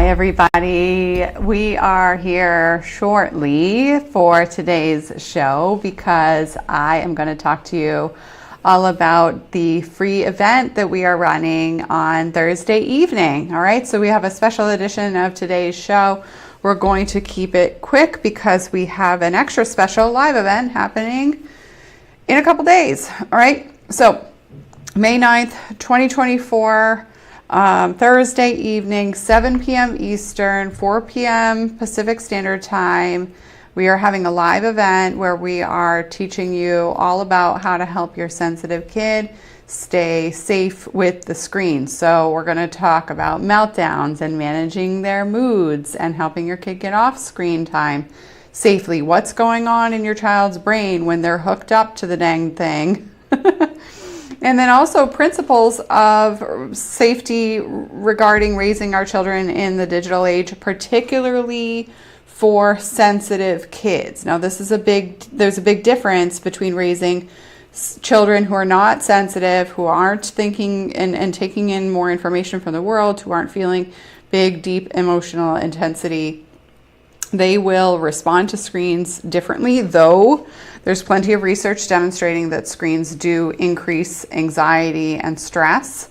Hi everybody. We are here shortly for today's show because I am going to talk to you all about the free event that we are running on Thursday evening. All right, so we have a special edition of today's show. We're going to keep it quick because we have an extra special live event happening in a couple days. All right, so May 9th, 2024. Thursday evening, 7 p.m. Eastern, 4 p.m. Pacific Standard Time. We are having a live event where we are teaching you all about how to help your sensitive kid stay safe with the screen. So we're going to talk about meltdowns and managing their moods and helping your kid get off screen time safely. What's going on in your child's brain when they're hooked up to the dang thing? And then also principles of safety regarding raising our children in the digital age, particularly for sensitive kids. Now, there's a big difference between raising children who are not sensitive, who aren't thinking and taking in more information from the world, who aren't feeling big, deep emotional intensity. They will respond to screens differently, though there's plenty of research demonstrating that screens do increase anxiety and stress.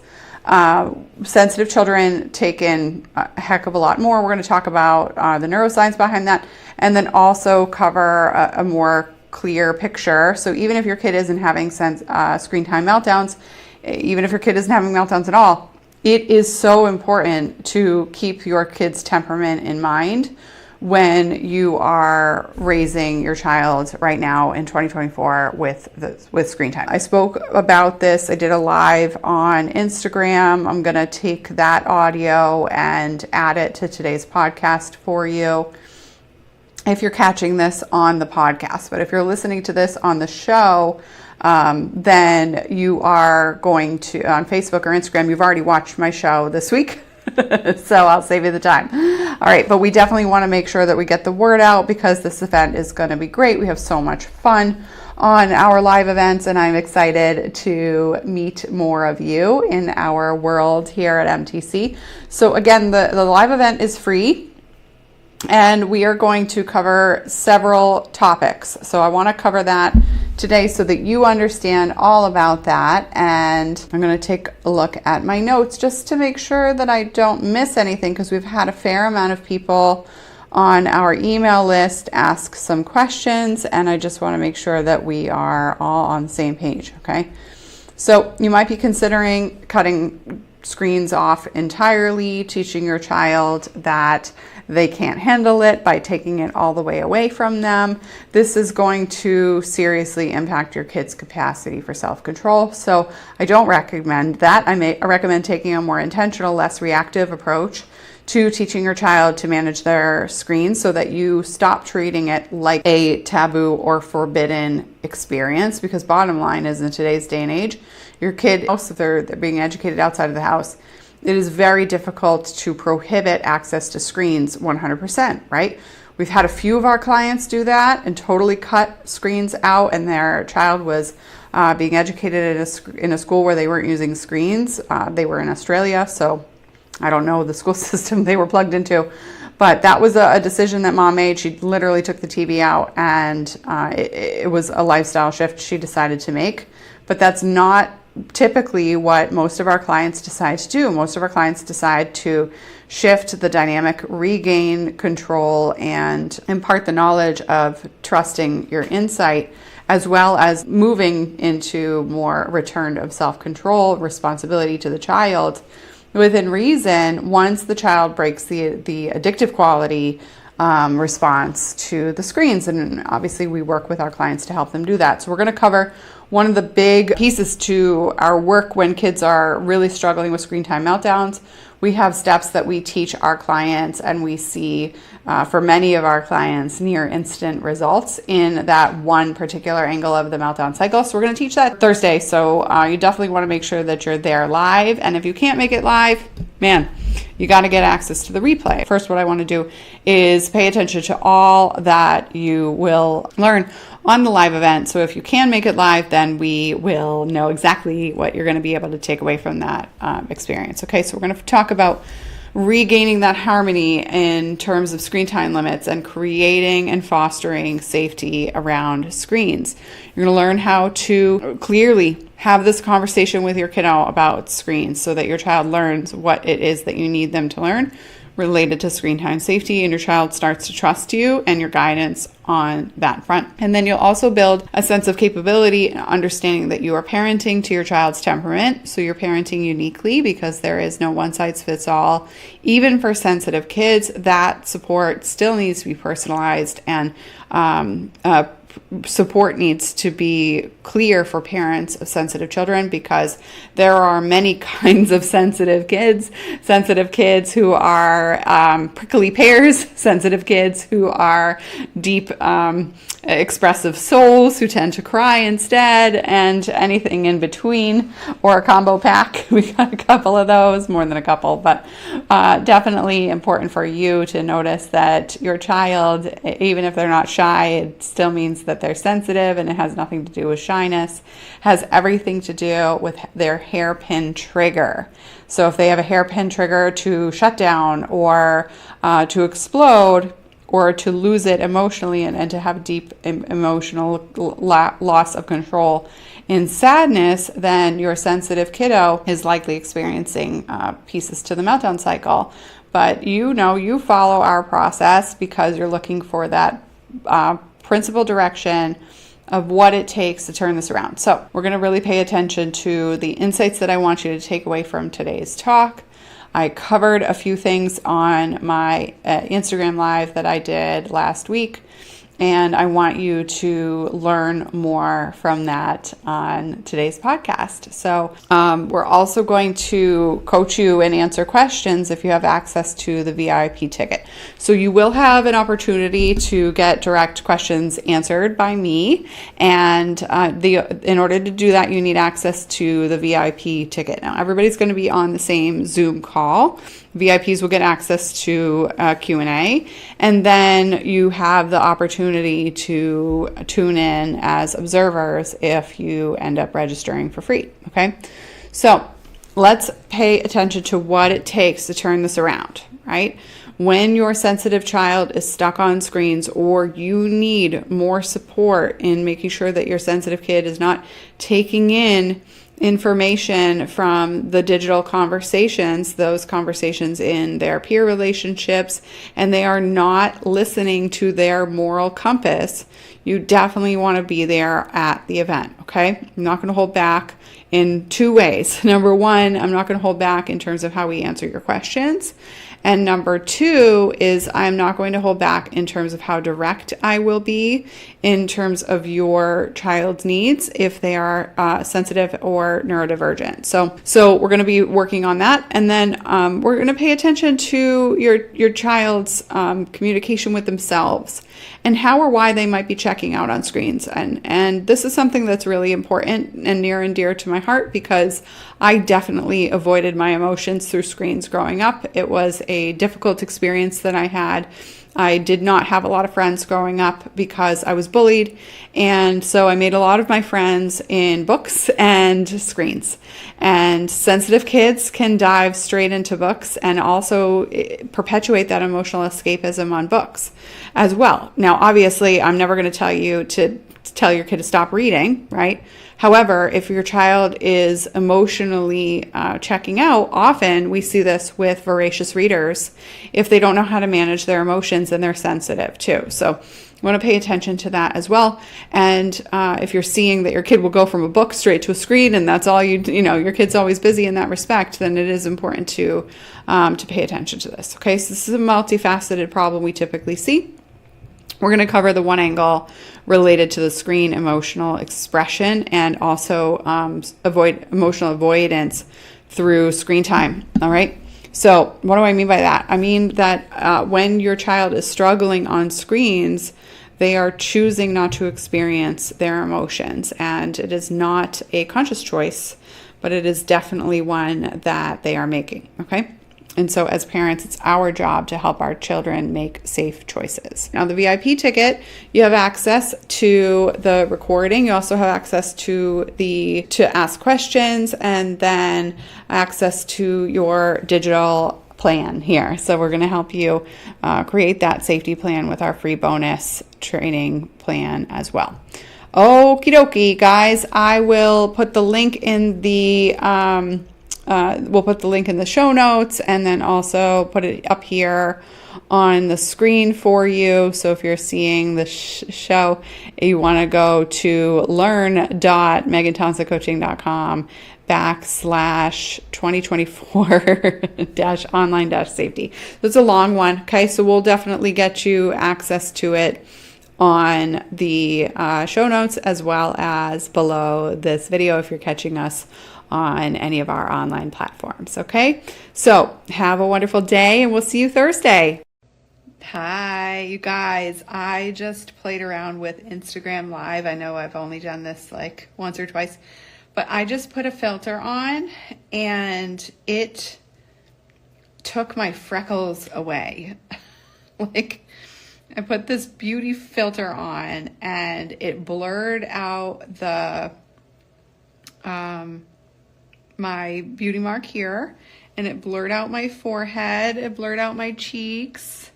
Sensitive children take in a heck of a lot more. We're going to talk about the neuroscience behind that, and then also cover a more clear picture. So even if your kid isn't having screen time meltdowns, even if your kid isn't having meltdowns at all, it is so important to keep your kid's temperament in mind when you are raising your child right now in 2024 with screen time. I spoke about this. I did a live on Instagram. I'm going to take that audio and add it to today's podcast for you if you're catching this on the podcast. But if you're listening to this on the show, then you are going to, on Facebook or Instagram, you've already watched my show this week. So I'll save you the time. All right, but we definitely want to make sure that we get the word out because this event is going to be great. We have so much fun on our live events, and I'm excited to meet more of you in our world here at MTC. So again, the live event is free, and we are going to cover several topics. So I want to cover that today so that you understand all about that. And I'm going to take a look at my notes just to make sure that I don't miss anything, because we've had a fair amount of people on our email list ask some questions, and I just want to make sure that we are all on the same page. Okay, so you might be considering cutting screens off entirely, teaching your child that they can't handle it by taking it all the way away from them. This is going to seriously impact your kid's capacity for self-control. So I don't recommend that. I recommend taking a more intentional, less reactive approach to teaching your child to manage their screens so that you stop treating it like a taboo or forbidden experience. Because bottom line is, in today's day and age, your kid, if they're being educated outside of the house, it is very difficult to prohibit access to screens 100%, right? We've had a few of our clients do that and totally cut screens out, and their child was being educated in a school where they weren't using screens. They were in Australia, so I don't know the school system they were plugged into, but that was a decision that mom made. She literally took the TV out, and it was a lifestyle shift she decided to make. But that's not typically what most of our clients decide to do. Most of our clients decide to shift the dynamic, regain control, and impart the knowledge of trusting your insight, as well as moving into more return of self-control, responsibility to the child within reason once the child breaks the addictive quality response to the screens. And obviously we work with our clients to help them do that. So we're going to cover one of the big pieces to our work when kids are really struggling with screen time meltdowns. We have steps that we teach our clients, and we see for many of our clients near instant results in that one particular angle of the meltdown cycle. So we're going to teach that Thursday. So you definitely want to make sure that you're there live. And if you can't make it live, man, you got to get access to the replay. First, what I want to do is pay attention to all that you will learn on the live event. So if you can make it live, then we will know exactly what you're going to be able to take away from that experience. Okay, so we're going to talk about regaining that harmony in terms of screen time limits and creating and fostering safety around screens. You're going to learn how to clearly have this conversation with your kiddo about screens so that your child learns what it is that you need them to learn related to screen time safety, and your child starts to trust you and your guidance on that front. And then you'll also build a sense of capability and understanding that you are parenting to your child's temperament. So you're parenting uniquely because there is no one size fits all. Even for sensitive kids, that support still needs to be personalized, and support needs to be clear for parents of sensitive children, because there are many kinds of sensitive kids who are prickly pears, sensitive kids who are deep expressive souls who tend to cry instead, and anything in between, or a combo pack. We got a couple of those, more than a couple, but definitely important for you to notice that your child, even if they're not shy, it still means that they're sensitive, and it has nothing to do with shyness. It has everything to do with their hairpin trigger. So if they have a hairpin trigger to shut down, or to explode, or to lose it emotionally, and to have deep emotional loss of control in sadness, then your sensitive kiddo is likely experiencing pieces to the meltdown cycle. But you follow our process because you're looking for that principal direction of what it takes to turn this around. So we're going to really pay attention to the insights that I want you to take away from today's talk. I covered a few things on my Instagram Live that I did last week, and I want you to learn more from that on today's podcast. So we're also going to coach you and answer questions if you have access to the VIP ticket. So you will have an opportunity to get direct questions answered by me, and in order to do that, you need access to the VIP ticket. Now, everybody's going to be on the same Zoom call. VIPs will get access to Q&A, and then you have the opportunity to tune in as observers if you end up registering for free, okay? So let's pay attention to what it takes to turn this around, right? When your sensitive child is stuck on screens, or you need more support in making sure that your sensitive kid is not taking in information from the digital conversations, those conversations in their peer relationships, and they are not listening to their moral compass, you definitely want to be there at the event, okay? I'm not going to hold back in two ways. Number one, I'm not going to hold back in terms of how we answer your questions. And number two is I'm not going to hold back in terms of how direct I will be in terms of your child's needs if they are sensitive or neurodivergent. So we're going to be working on that. And then we're going to pay attention to your child's communication with themselves and how or why they might be checking out on screens. And this is something that's really important and near and dear to my heart, because I definitely avoided my emotions through screens growing up. It was a difficult experience that I had. I did not have a lot of friends growing up because I was bullied, and so I made a lot of my friends in books and screens. And sensitive kids can dive straight into books and also perpetuate that emotional escapism on books as well. Now, obviously, I'm never going to tell you to tell your kid to stop reading, right? However, if your child is emotionally checking out, often we see this with voracious readers. If they don't know how to manage their emotions, then they're sensitive too. So you want to pay attention to that as well. And if you're seeing that your kid will go from a book straight to a screen, and that's all your kid's always busy in that respect, then it is important to pay attention to this. Okay, so this is a multifaceted problem we typically see. We're going to cover the one angle related to the screen emotional expression, and also avoid emotional avoidance through screen time. All right. So what do I mean by that? I mean that when your child is struggling on screens, they are choosing not to experience their emotions, and it is not a conscious choice, but it is definitely one that they are making. Okay. And so as parents, it's our job to help our children make safe choices. Now, the VIP ticket, you have access to the recording. You also have access to ask questions, and then access to your digital plan here. So we're going to help you create that safety plan with our free bonus training plan as well. Okie dokie, guys. I will put the link in the we'll put the link in the show notes, and then also put it up here on the screen for you. So if you're seeing the show, you want to go to learn.meganthompsoncoaching.com/2024-online-safety. It's a long one. Okay. So we'll definitely get you access to it on the show notes, as well as below this video if you're catching us on any of our online platforms. Okay, so have a wonderful day, and we'll see you Thursday. Hi, you guys. I just played around with Instagram Live. I know I've only done this like once or twice, but I just put a filter on and it took my freckles away. Like, I put this beauty filter on and it blurred out the my beauty mark here, and it blurred out my forehead, it blurred out my cheeks,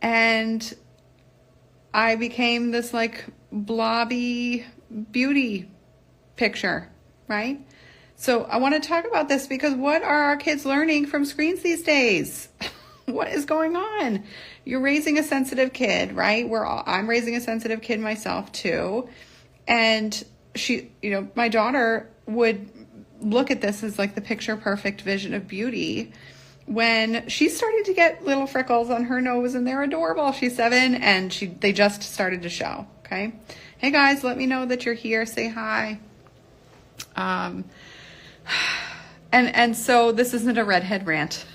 and I became this like blobby beauty picture, right? So I want to talk about this because what are our kids learning from screens these days? What is going on? You're raising a sensitive kid, right? I'm raising a sensitive kid myself too. And my daughter would look at this as like the picture perfect vision of beauty when she's starting to get little freckles on her nose, and they're adorable. She's 7 and they just started to show. Okay. Hey guys, let me know that you're here. Say hi. And so this isn't a redhead rant.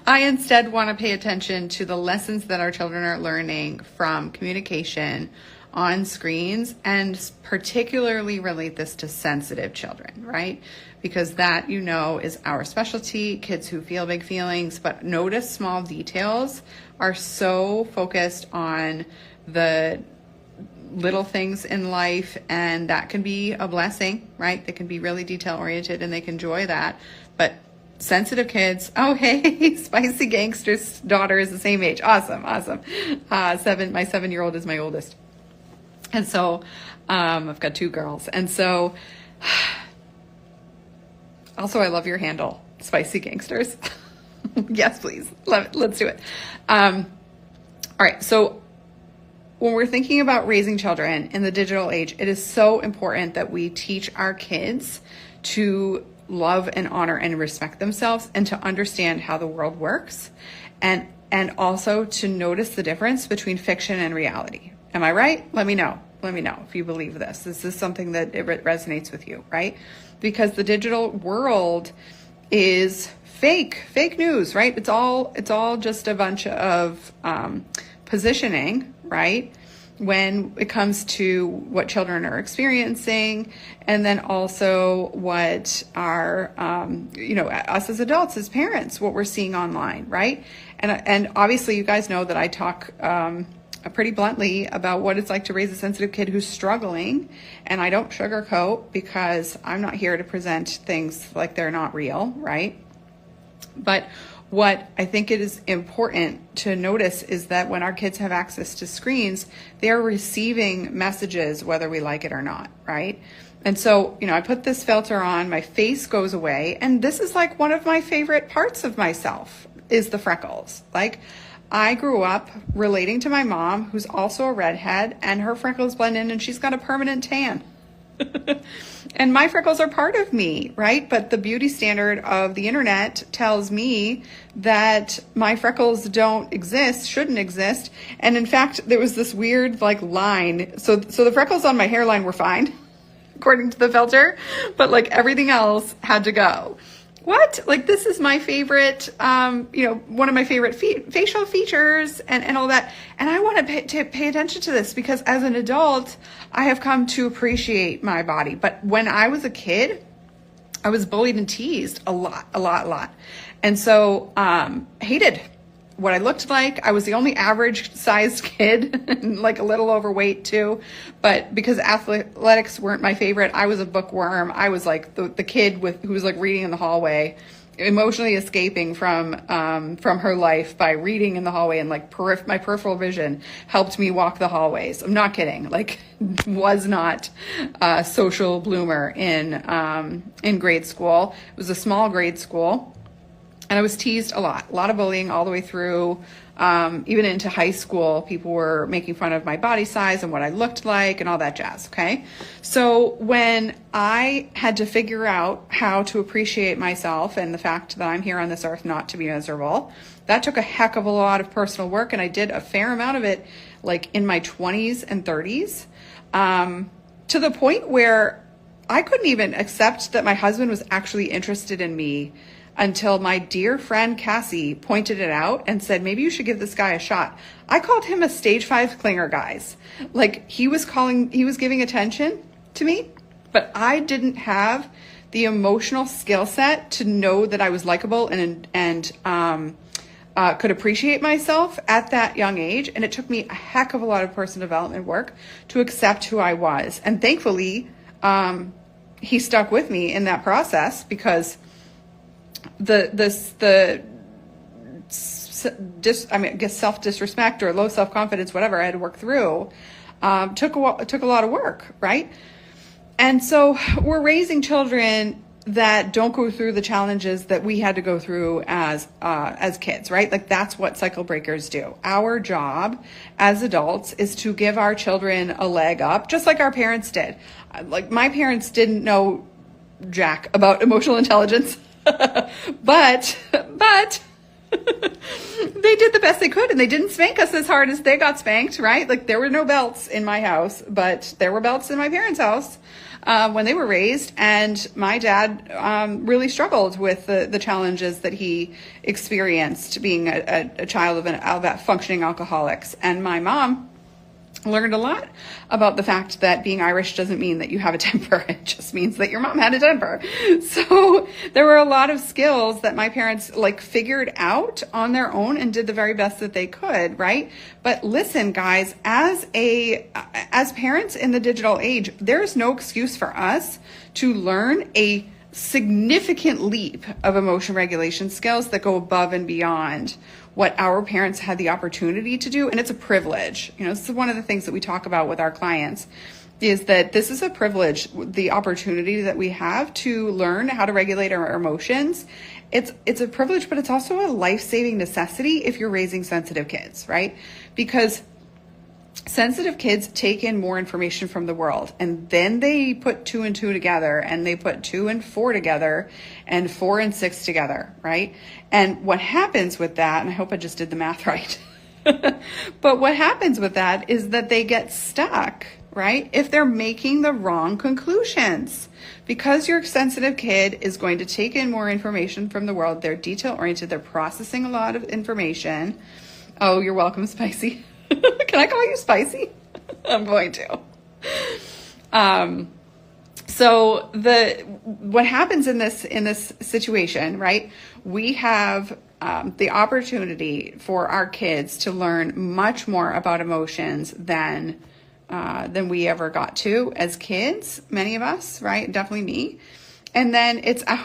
I instead want to pay attention to the lessons that our children are learning from communication on screens, and particularly relate this to sensitive children, right? Because that, is our specialty, kids who feel big feelings, but notice small details, are so focused on the little things in life, and that can be a blessing, right? They can be really detail oriented and they can enjoy that. But sensitive kids, oh hey, Spicy Gangster's daughter is the same age. Awesome. My 7-year-old is my oldest. And so I've got 2 girls. And so also I love your handle, Spicy Gangsters. Yes, please. Love it. Let's do it. All right. So when we're thinking about raising children in the digital age, it is so important that we teach our kids to love and honor and respect themselves, and to understand how the world works, and also to notice the difference between fiction and reality. Am I right? Let me know if you believe this. This is something that it resonates with you, right? Because the digital world is fake news, right? It's all just a bunch of positioning, right? When it comes to what children are experiencing, and then also what our, us as adults, as parents, what we're seeing online, right? And obviously you guys know that I talk pretty bluntly about what it's like to raise a sensitive kid who's struggling, and I don't sugarcoat, because I'm not here to present things like they're not real, right? But what I think it is important to notice is that when our kids have access to screens, they're receiving messages whether we like it or not, right? And so, I put this filter on, my face goes away, and this is like one of my favorite parts of myself is the freckles. Like, I grew up relating to my mom, who's also a redhead, and her freckles blend in and she's got a permanent tan. And my freckles are part of me, right? But the beauty standard of the internet tells me that my freckles don't exist, shouldn't exist. And in fact, there was this weird like line. So the freckles on my hairline were fine, according to the filter, but like everything else had to go. What? Like, this is my favorite, one of my favorite facial features and all that. And I want to pay attention to this, because as an adult, I have come to appreciate my body. But when I was a kid, I was bullied and teased a lot. And so, hated what I looked like. I was the only average sized kid, and like a little overweight too. But because athletics weren't my favorite, I was a bookworm. I was like the kid who was like reading in the hallway. emotionally escaping from her life by reading in the hallway, and like my peripheral vision helped me walk the hallways. I'm not kidding. Like, was not a social bloomer in grade school. It was a small grade school, and I was teased a lot of bullying all the way through. Even into high school, people were making fun of my body size and what I looked like and all that jazz, okay? So when I had to figure out how to appreciate myself and the fact that I'm here on this earth not to be miserable, that took a heck of a lot of personal work, and I did a fair amount of it like in my 20s and 30s, to the point where I couldn't even accept that my husband was actually interested in me until my dear friend Cassie pointed it out and said, maybe you should give this guy a shot. I called him a stage 5 clinger, guys. Like, he was giving attention to me, but I didn't have the emotional skill set to know that I was likable and could appreciate myself at that young age. And it took me a heck of a lot of personal development work to accept who I was. And thankfully, he stuck with me in that process, because self-disrespect or low self-confidence, whatever I had to work through, took a lot of work, right? And so we're raising children that don't go through the challenges that we had to go through as kids, right? Like, that's what cycle breakers do. Our job as adults is to give our children a leg up, just like our parents did. Like, my parents didn't know jack about emotional intelligence. but they did the best they could, and they didn't spank us as hard as they got spanked, right? Like, there were no belts in my house, but there were belts in my parents' house when they were raised. And my dad really struggled with the challenges that he experienced being a child of functioning alcoholics. And my mom learned a lot about the fact that being Irish doesn't mean that you have a temper. It just means that your mom had a temper. So there were a lot of skills that my parents like figured out on their own and did the very best that they could, right? But listen, guys, as parents in the digital age, there's no excuse for us to learn a significant leap of emotion regulation skills that go above and beyond what our parents had the opportunity to do. And it's a privilege. You know, this is one of the things that we talk about with our clients, is that this is a privilege, the opportunity that we have to learn how to regulate our emotions. It's a privilege, but it's also a life-saving necessity if you're raising sensitive kids, right? Because sensitive kids take in more information from the world, and then they put 2 and 2 together, and they put 2 and 4 together, and 4 and 6 together, right? And what happens with that, and I hope I just did the math right, but what happens with that is that they get stuck, right? If they're making the wrong conclusions. Because your sensitive kid is going to take in more information from the world, they're detail-oriented, they're processing a lot of information. Oh, you're welcome, Spicy. Can I call you Spicy? I'm going to. So what happens in this situation, right? We have the opportunity for our kids to learn much more about emotions than we ever got to as kids. Many of us, right? Definitely me. And then it's our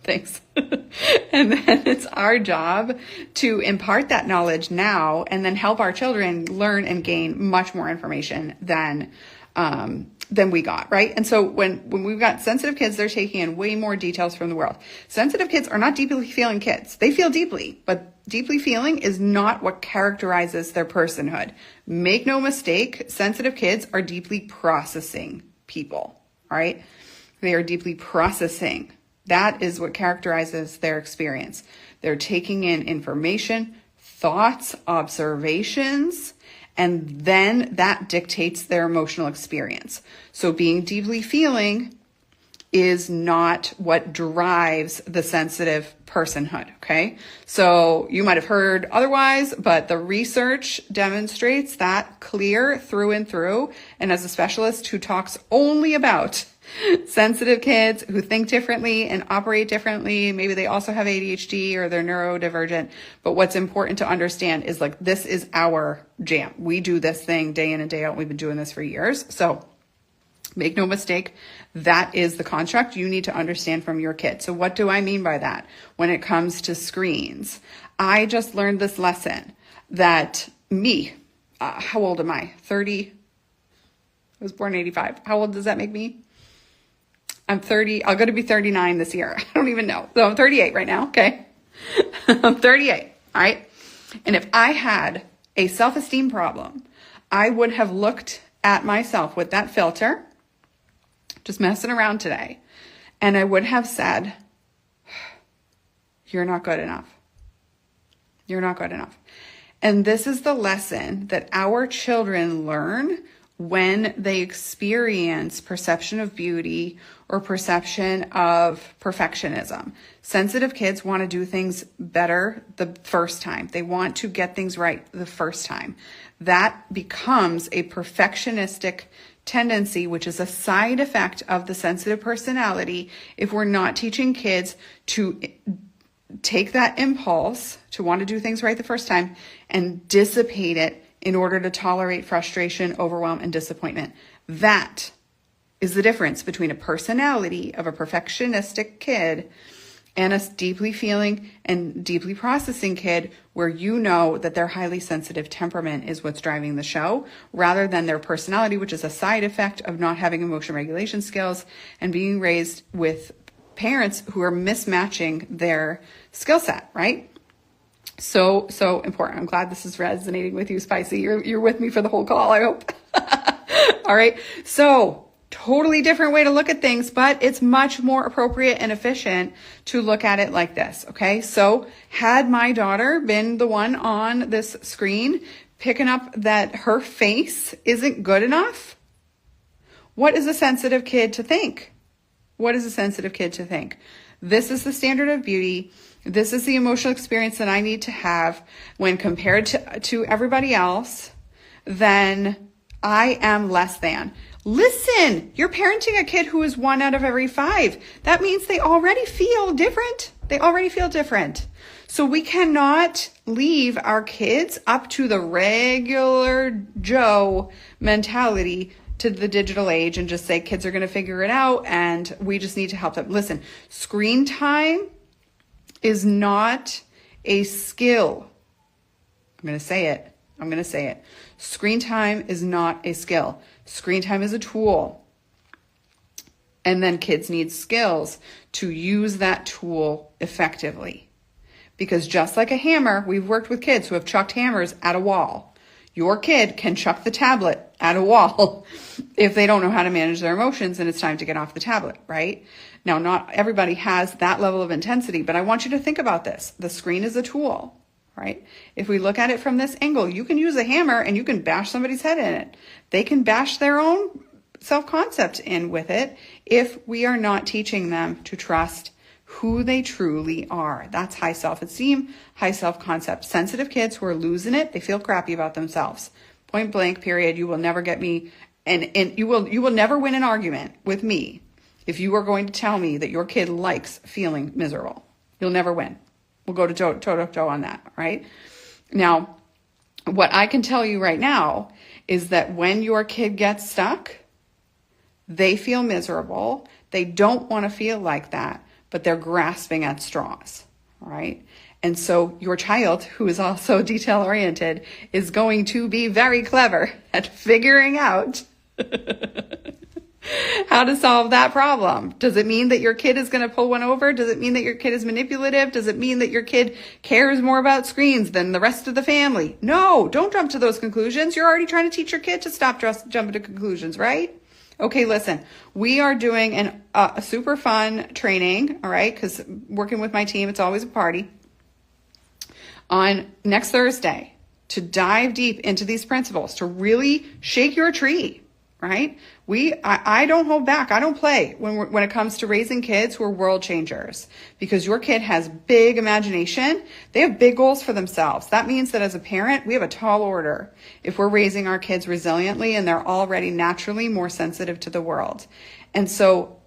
Thanks. And then it's our job to impart that knowledge now, and then help our children learn and gain much more information than we got, right? And so when we've got sensitive kids, they're taking in way more details from the world. Sensitive kids are not deeply feeling kids. They feel deeply, but deeply feeling is not what characterizes their personhood. Make no mistake, sensitive kids are deeply processing people, all right? They are deeply processing. That is what characterizes their experience. They're taking in information, thoughts, observations, and then that dictates their emotional experience. So being deeply feeling is not what drives the sensitive personhood, okay? So you might have heard otherwise, but the research demonstrates that clear through and through. And as a specialist who talks only about sensitive kids who think differently and operate differently, maybe they also have ADHD or they're neurodivergent, but what's important to understand is like, this is our jam. We do this thing day in and day out. We've been doing this for years. So Make no mistake, that is the construct you need to understand from your kid. So what do I mean by that when it comes to screens? I just learned this lesson that how old am I? 30. I was born in 85. How old does that make me? I'm 30. I'm going to be 39 this year. I don't even know. So I'm 38 right now. Okay. I'm 38. All right. And if I had a self-esteem problem, I would have looked at myself with that filter, just messing around today, and I would have said, you're not good enough. You're not good enough. And this is the lesson that our children learn when they experience perception of beauty or perception of perfectionism. Sensitive kids want to do things better the first time. They want to get things right the first time. That becomes a perfectionistic tendency, which is a side effect of the sensitive personality if we're not teaching kids to take that impulse to want to do things right the first time and dissipate it in order to tolerate frustration, overwhelm, and disappointment. That is the difference between a personality of a perfectionistic kid and a deeply feeling and deeply processing kid where you know that their highly sensitive temperament is what's driving the show rather than their personality, which is a side effect of not having emotion regulation skills and being raised with parents who are mismatching their skill set, right? So important. I'm glad this is resonating with you, Spicy. You're with me for the whole call, I hope. All right. So totally different way to look at things, but it's much more appropriate and efficient to look at it like this. Okay. So had my daughter been the one on this screen picking up that her face isn't good enough, what is a sensitive kid to think? What is a sensitive kid to think? This is the standard of beauty. This is the emotional experience that I need to have when compared to everybody else, then I am less than. Listen, you're parenting a kid who is 1 out of every 5. That means they already feel different. They already feel different. So we cannot leave our kids up to the regular Joe mentality to the digital age and just say kids are going to figure it out and we just need to help them. Listen, screen time is not a skill. I'm going to say it. Screen time is not a skill. Screen time is a tool. And then kids need skills to use that tool effectively. Because just like a hammer, we've worked with kids who have chucked hammers at a wall. Your kid can chuck the tablet at a wall if they don't know how to manage their emotions and it's time to get off the tablet, right? Now, not everybody has that level of intensity, but I want you to think about this. The screen is a tool, right? If we look at it from this angle, you can use a hammer and you can bash somebody's head in it. They can bash their own self-concept in with it if we are not teaching them to trust who they truly are. That's high self-esteem, high self-concept. Sensitive kids who are losing it, they feel crappy about themselves. Point blank, period. You will never get me, and you will never win an argument with me if you are going to tell me that your kid likes feeling miserable. You'll never win. We'll go to toe on that, right? Now, what I can tell you right now is that when your kid gets stuck, they feel miserable. They don't want to feel like that, but they're grasping at straws, all right? And so your child, who is also detail-oriented, is going to be very clever at figuring out how to solve that problem. Does it mean that your kid is going to pull one over? Does it mean that your kid is manipulative? Does it mean that your kid cares more about screens than the rest of the family? No, don't jump to those conclusions. You're already trying to teach your kid to stop jumping to conclusions, right? Okay, listen, we are doing a super fun training, all right, because working with my team, it's always a party, on next Thursday to dive deep into these principles, to really shake your tree, right? I don't hold back. I don't play when it comes to raising kids who are world changers, because your kid has big imagination. They have big goals for themselves. That means that as a parent, we have a tall order if we're raising our kids resiliently and they're already naturally more sensitive to the world. And so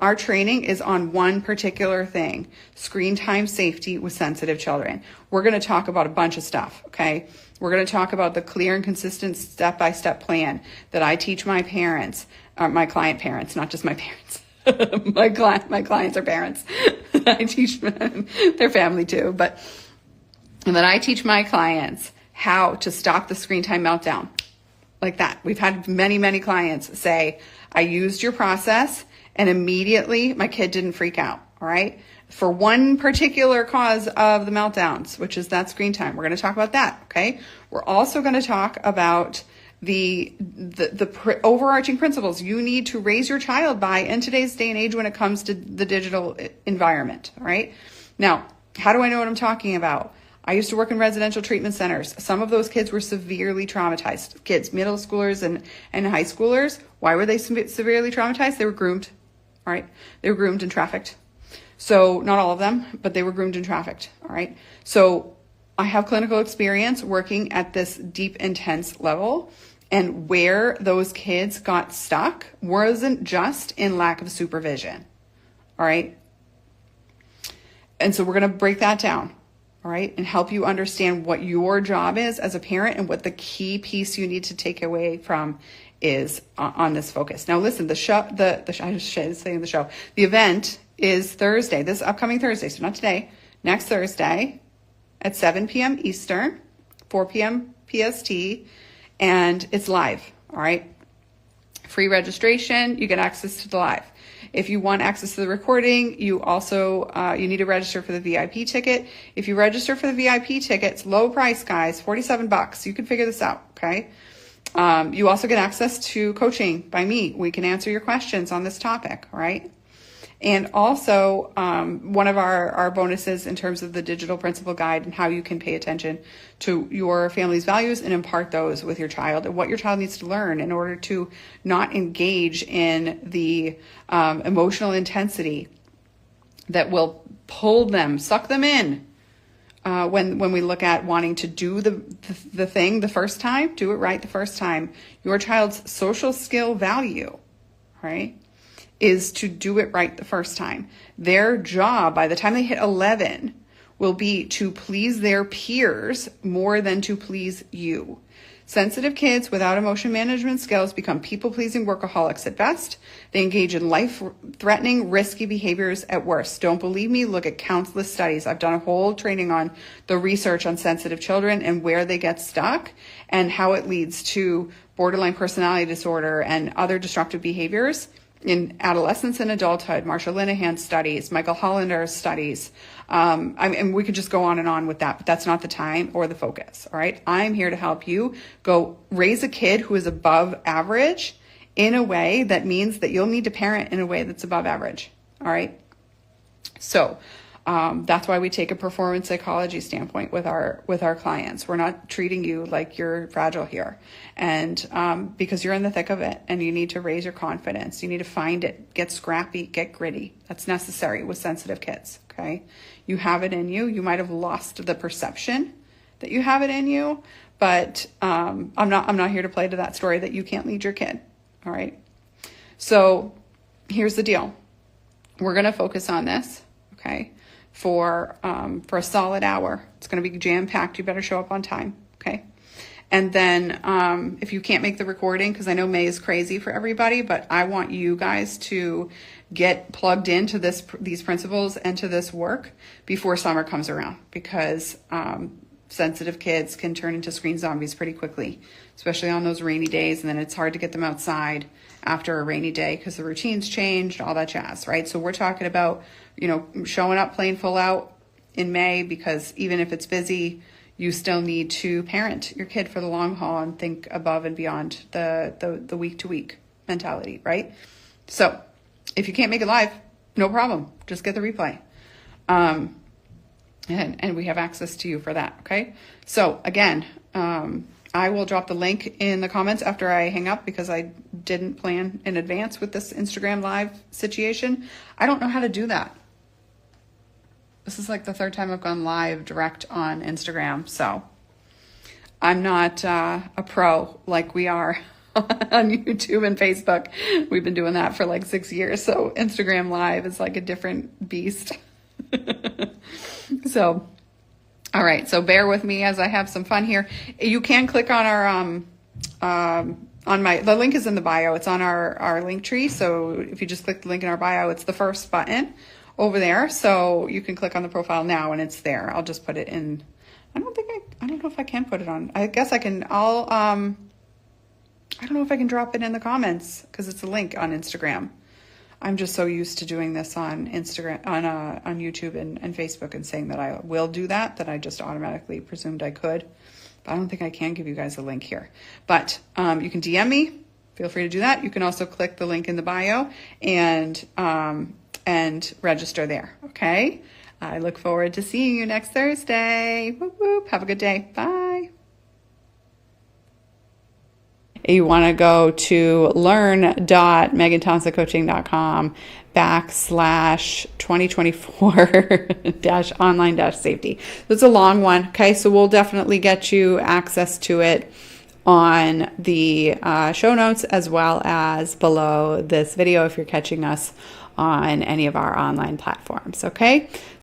our training is on one particular thing, screen time safety with sensitive children. We're going to talk about a bunch of stuff, okay? We're going to talk about the clear and consistent step-by-step plan that I teach my parents, my client parents, not just my parents. My clients are parents. I teach them, their family too, and then I teach my clients how to stop the screen time meltdown. Like that. We've had many, many clients say, I used your process and immediately my kid didn't freak out. All right. For one particular cause of the meltdowns, which is that screen time. We're going to talk about that. Okay. We're also going to talk about the overarching principles you need to raise your child by in today's day and age when it comes to the digital environment. All right. Now, how do I know what I'm talking about? I used to work in residential treatment centers. Some of those kids were severely traumatized. Kids, middle schoolers and high schoolers. Why were they severely traumatized? They were groomed. All right. They were groomed and trafficked. So not all of them, but they were groomed and trafficked. All right. So I have clinical experience working at this deep, intense level, and where those kids got stuck wasn't just in lack of supervision. All right. And so we're going to break that down. All right, and help you understand what your job is as a parent and what the key piece you need to take away from is on this focus. Now, listen, the event is Thursday, this upcoming Thursday, so not today, next Thursday at 7 p.m. Eastern, 4 p.m. PST, and it's live. All right, free registration, you get access to the live. If you want access to the recording, you also, you need to register for the VIP ticket. If you register for the VIP ticket, it's low price, guys, $47. You can figure this out, okay? You also get access to coaching by me. We can answer your questions on this topic, all right? And also, one of our bonuses in terms of the digital principal guide and how you can pay attention to your family's values and impart those with your child and what your child needs to learn in order to not engage in the emotional intensity that will pull them, suck them in. When we look at wanting to do the thing the first time, do it right the first time. Your child's social skill value, right, is to do it right the first time. Their job by the time they hit 11 will be to please their peers more than to please you. Sensitive kids without emotion management skills become people-pleasing workaholics at best. They engage in life-threatening, risky behaviors at worst. Don't believe me? Look at countless studies. I've done a whole training on the research on sensitive children and where they get stuck and how it leads to borderline personality disorder and other destructive behaviors in adolescence and adulthood. Marsha Linehan's studies, Michael Hollander's studies. And we could just go on and on with that, but that's not the time or the focus. All right. I'm here to help you go raise a kid who is above average in a way that means that you'll need to parent in a way that's above average. All right. So, that's why we take a performance psychology standpoint with our clients. We're not treating you like you're fragile here. And, because you're in the thick of it and you need to raise your confidence. You need to find it, get scrappy, get gritty. That's necessary with sensitive kids. Okay. You have it in you. You might have lost the perception that you have it in you, but, I'm not here to play to that story that you can't lead your kid. All right. So here's the deal. We're going to focus on this. Okay. For a solid hour. It's going to be jam-packed. You better show up on time, okay? And then if you can't make the recording, because I know May is crazy for everybody, but I want you guys to get plugged into these principles and to this work before summer comes around, because sensitive kids can turn into screen zombies pretty quickly, especially on those rainy days, and then it's hard to get them outside after a rainy day because the routine's changed, all that jazz, right? So we're talking about, showing up playing full out in May, because even if it's busy, you still need to parent your kid for the long haul and think above and beyond the week to week mentality, right? So if you can't make it live, no problem. Just get the replay. And we have access to you for that. Okay. So again, I will drop the link in the comments after I hang up, because I didn't plan in advance with this Instagram live situation. I don't know how to do that. This is like the third time I've gone live direct on Instagram. So I'm not a pro like we are on YouTube and Facebook. We've been doing that for like 6 years. So Instagram Live is like a different beast. So, all right. So bear with me as I have some fun here. You can click on our, the link is in the bio. It's on our link tree. So if you just click the link in our bio, it's the first button over there. So you can click on the profile now and it's there. I'll just put it in. I don't know if I can put it on. I guess I can, I don't know if I can drop it in the comments because it's a link on Instagram. I'm just so used to doing this on Instagram, on YouTube and Facebook and saying that I will do that I just automatically presumed I could. But I don't think I can give you guys a link here. But you can DM me. Feel free to do that. You can also click the link in the bio and register there. Okay. I look forward to seeing you next Thursday. Whoop, whoop. Have a good day. Bye. You want to go to learn.meganthompsonccoaching.com/2024-online-safety. It's a long one. Okay. So we'll definitely get you access to it on the show notes as well as below this video if you're catching us on any of our online platforms. Okay.